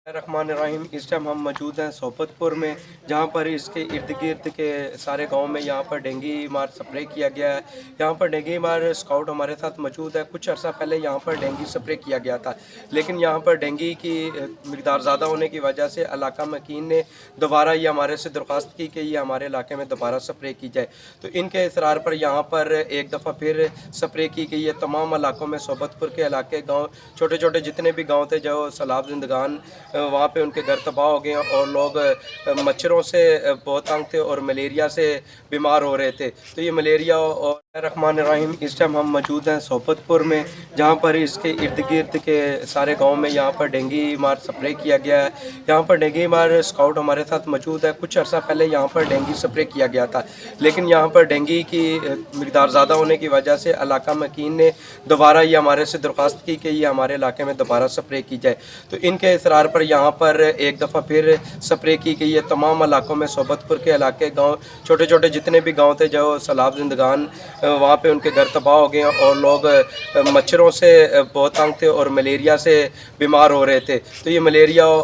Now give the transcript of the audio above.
रहमान रहीम। इस टाइम हम मौजूद हैं सोबतपुर में, जहाँ पर इसके इर्द गिर्द के सारे गांव में यहाँ पर डेंगू मार स्प्रे किया गया है। यहाँ पर डेंगू मार स्काउट हमारे साथ मौजूद है। कुछ अर्सा पहले यहाँ पर डेंगू स्प्रे किया गया था, लेकिन यहाँ पर डेंगू की मिकदार ज़्यादा होने की वजह से इलाका मकीन ने दोबारा ये हमारे से दरख्वास्त की कि ये हमारे इलाके में दोबारा स्प्रे की जाए। तो इनके इसरार पर यहाँ पर एक दफ़ा फिर स्प्रे की गई है। तमाम इलाकों में सोबतपुर के इलाके गाँव छोटे छोटे जितने भी गाँव थे जो सैलाब जिंदगान वहाँ पे उनके घर तबाह हो गए और लोग मच्छरों से बहुत तंग थे और मलेरिया से बीमार हो रहे थे। तो ये मलेरिया और रहमान रहीम। इस टाइम हम मौजूद हैं सोबतपुर में, जहाँ पर इसके इर्द गिर्द के सारे गांव में यहाँ पर डेंगू मार स्प्रे किया गया है। यहाँ पर डेंगू मार स्काउट हमारे साथ मौजूद है। कुछ अर्सा पहले यहाँ पर डेंगू स्प्रे किया गया था, लेकिन यहाँ पर डेंगू की मिकदार ज़्यादा होने की वजह से इलाका मकीन ने दोबारा ये हमारे से दरख्वास्त की कि ये हमारे इलाके में दोबारा स्प्रे की जाए। तो इनके इसरार पर यहाँ पर एक दफ़ा फिर स्प्रे की गई है। तमाम इलाकों में सोबतपुर के इलाके गाँव छोटे छोटे जितने भी गाँव थे जो सैलाब जिंदगान वहाँ पे उनके घर तबाह हो गए और लोग मच्छरों से बहुत तंग थे और मलेरिया से बीमार हो रहे थे। तो ये मलेरिया और